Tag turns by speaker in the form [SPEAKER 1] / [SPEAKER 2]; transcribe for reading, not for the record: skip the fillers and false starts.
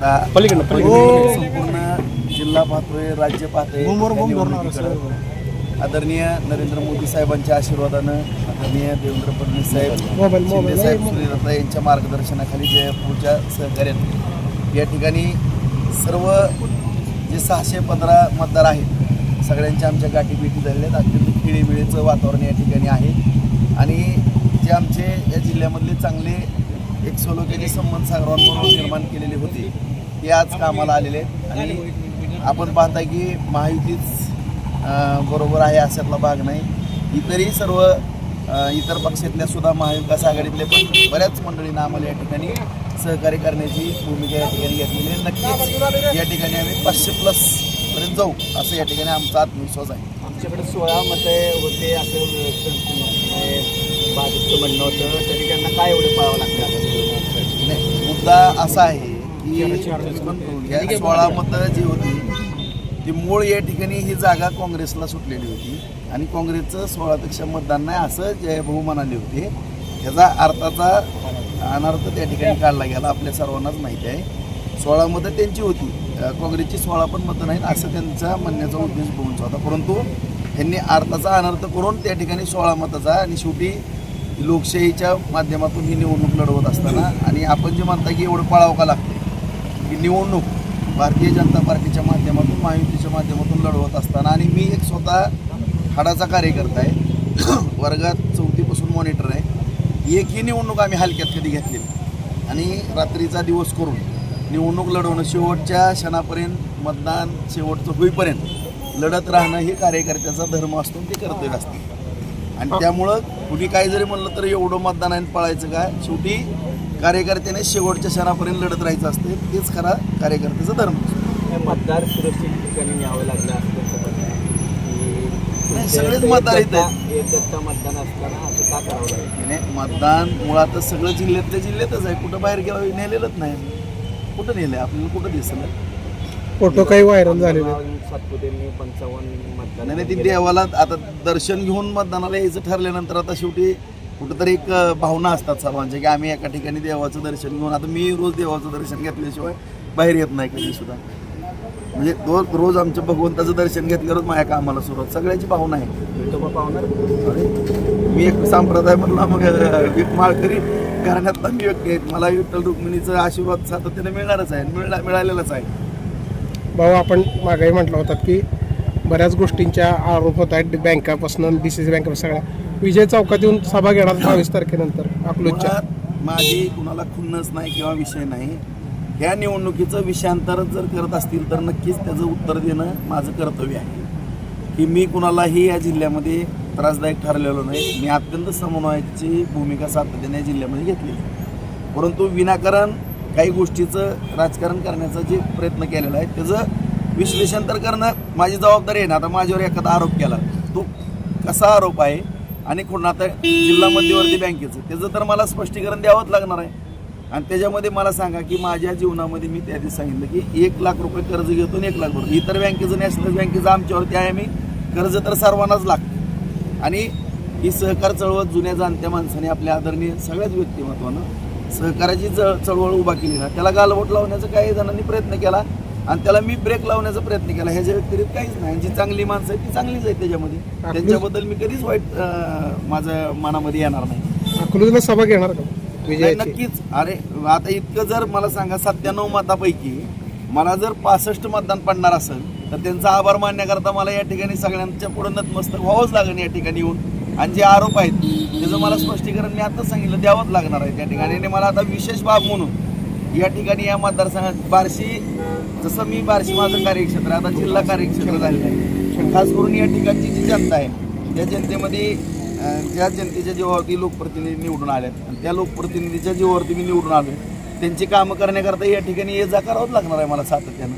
[SPEAKER 1] संपूर्ण जिल्हा पाहतोय, राज्य पाहतोय. आदरणीय नरेंद्र मोदी साहेबांच्या आशीर्वादानं, आदरणीय देवेंद्र फडणवीस साहेब, शिंदे साहेब, सुनीलता यांच्या मार्गदर्शनाखाली जयपूरच्या सहकार्याने या ठिकाणी सर्व जे 615 मतदार आहेत सगळ्यांच्या आमच्या गाठीभेटी झालेल्या आहेत. अत्यंत खेळीमेळीचं वातावरण या ठिकाणी आहे आणि जे आमचे या जिल्ह्यामधले चांगले एक सलोख्याचे संबंध सागरांबरोबर निर्माण केलेले होते ते आज कामाला आलेले आहेत. आणि आपण पाहता की महायुतीच बरोबर आहे अशातला भाग नाही. इतरही सर्व इतर पक्षातल्या सुद्धा महाविकास आघाडीतले पण बऱ्याच मंडळींना आम्हाला या ठिकाणी सहकार्य करण्याची भूमिका या ठिकाणी घेतलेली आहे. नक्कीच या ठिकाणी आम्ही 500+ पर्यंत जाऊ असं या ठिकाणी आमचा आत्मविश्वास आहे.
[SPEAKER 2] आमच्याकडे 16 मते होते असं भाजपचं म्हणणं होतं, तरी त्यांना काय एवढे पळावं लागतं?
[SPEAKER 1] नाही, मुद्दा असा आहे की या 16 मतं जी होती ती मूळ या ठिकाणी ही जागा काँग्रेसला सुटलेली होती आणि काँग्रेसचं 16पेक्षा मतदान नाही असं जयभाऊ म्हणाले होते. याचा अर्थाचा अनर्थ त्या ठिकाणी काढला गेला, आपल्या सर्वांनाच माहिती आहे. 16 मतं त्यांची होती, काँग्रेसची 16 पण मतं नाहीत असं त्यांचा म्हणण्याचा उद्देश बहुंचा होता. परंतु त्यांनी अर्थाचा अनर्थ करून त्या ठिकाणी 16 मताचा आणि शेवटी लोकशाहीच्या माध्यमातून ही निवडणूक लढवत असताना आणि आपण जे म्हणता की एवढं पळावं का लागतं की निवडणूक भारतीय जनता पार्टीच्या माध्यमातून महायुतीच्या माध्यमातून लढवत असताना आणि मी एक स्वतः हाडाचा कार्यकर्ता आहे, वर्गात 4थीपासून मॉनिटर आहे. एकही निवडणूक आम्ही हलक्यात कधी घेतलेली आणि रात्रीचा दिवस करून निवडणूक लढवणं शेवटच्या क्षणापर्यंत मतदान शेवटचं होईपर्यंत लढत राहणं हे कार्यकर्त्याचा धर्म असतो, ते कर्तव्य असतं. आणि त्यामुळं कुणी काही जरी म्हणलं तर एवढं मतदान आहे पळायचं काय, शेवटी कार्यकर्त्याने शेवटच्या क्षणापर्यंत लढत राहायचं असते, तेच खरा कार्यकर्त्याचा धर्म असतो.
[SPEAKER 2] मतदार सुरक्षित ठिकाणी न्यावं लागलं असतं
[SPEAKER 1] सगळेच मतदार येतात.
[SPEAKER 2] एकदा मतदान असताना असं का करावं लागतं?
[SPEAKER 1] नाही, मतदान मुळातच सगळं जिल्ह्यातल्या जिल्ह्यातच आहे, कुठं बाहेर गेलं नेलेलंच नाही. कुठं नेलं आहे आपल्याला, कुठं दिसलं?
[SPEAKER 3] फोटो काही व्हायरल झालेले
[SPEAKER 2] सातपुतेंनी 55 मतदान.
[SPEAKER 1] नाही, ती देवाला आता दर्शन घेऊन मतदानाला यायचं ठरल्यानंतर आता शेवटी कुठंतरी एक भावना असतात सर्वांच्या की आम्ही एका ठिकाणी देवाचं दर्शन घेऊन, आता मी रोज देवाचं दर्शन घेतल्याशिवाय बाहेर येत नाही कधी सुद्धा. म्हणजे रोज आमच्या भगवंताचं दर्शन घेतल्यावरच माझ्या कामाला सुरुवात, सगळ्याची भावना आहे. मी एक संप्रदाय म्हणला मग एक माळकरी घराण्यातला मी व्यक्ती आहे, मला विठ्ठल रुक्मिणीचा आशीर्वाद सातत्याने मिळणारच आहे, मिळालेलाच आहे.
[SPEAKER 3] भाऊ, आपण मागेही म्हटलं होतं की बऱ्याच गोष्टींच्या आरोप होत आहेत, बँकापासून DCC बँकेपासून सगळ्या. विजय चौकात येऊन सभा घेणार 22 तारखेनंतर अकलूजच्या.
[SPEAKER 1] माझी कुणाला खुन्नस नाही किंवा विषय नाही. ह्या निवडणुकीचं विषयांतर जर करत असतील तर नक्कीच त्याचं उत्तर देणं माझं कर्तव्य आहे की मी कुणालाही या जिल्ह्यामध्ये त्रासदायक ठरलेलो नाही. मी अत्यंत समन्वयाची भूमिका सातत्याने या जिल्ह्यामध्ये घेतली, परंतु विनाकारण काही गोष्टीचं राजकारण करण्याचा जे प्रयत्न केलेला आहे त्याचं विश्लेषण तर करणं माझी जबाबदारी आहे ना. आता माझ्यावर एखादा आरोप केला, तो कसा आरोप आहे आणि कोण आता जिल्हा मध्यवर्ती बँकेचं त्याचं तर मला स्पष्टीकरण द्यावंच लागणार आहे. आणि त्याच्यामध्ये मला सांगा की माझ्या जीवनामध्ये मी त्या दिवशी सांगितलं की 1 लाख रुपये कर्ज घेतो आणि 1 लाख रुपये इतर बँकेचं नॅशनल बँकेचं आमच्यावरती आहे. मी कर्ज तर सर्वांनाच लागतं आणि ही सहकार चळवळ जुन्या जाणत्या माणसाने आपल्या आदरणीय सगळ्याच व्यक्तिमत्वानं सहकाराची चळवळ उभा केली ना, त्याला गालबोट लावण्याचा काही जणांनी प्रयत्न केला आणि त्याला मी ब्रेक लावण्याचा प्रयत्न केला. ह्याच्या व्यतिरिक्त काहीच नाही. जी चांगली माणसं आहेत ती चांगलीच आहेत त्याच्यामध्ये, त्यांच्याबद्दल मी कधीच वाईट माझ्या मनामध्ये येणार नाही.
[SPEAKER 3] अकलूजला सभा घेणार का?
[SPEAKER 1] नक्कीच. अरे आता इतकं जर मला सांगा 97 मतापैकी मला जर 65 मतदान पडणार असेल तर त्यांचा आभार मानण्याकरता मला या ठिकाणी सगळ्यांच्या पुढे नतमस्तक व्हावंच लागेल या ठिकाणी येऊन. आणि जे आरोप आहेत त्याचं मला स्पष्टीकरण मी आताच सांगितलं द्यावंच लागणार आहे त्या ठिकाणी. आणि मला आता विशेष बाब म्हणून या ठिकाणी या मतदारसंघात बार्शी, जसं मी बार्शी माझं कार्यक्षेत्र आता जिल्हा कार्यक्षेत्र झालेलं आहे, खास करून या ठिकाणची जी जनता आहे त्या जनतेमध्ये ज्या जनतेच्या जीवावरती लोकप्रतिनिधी निवडून आल्यात आणि त्या लोकप्रतिनिधीच्या जीवावरती मी निवडून आलो, त्यांची कामं करण्याकरता या ठिकाणी ये जा करावंच लागणार आहे मला सातत्यानं.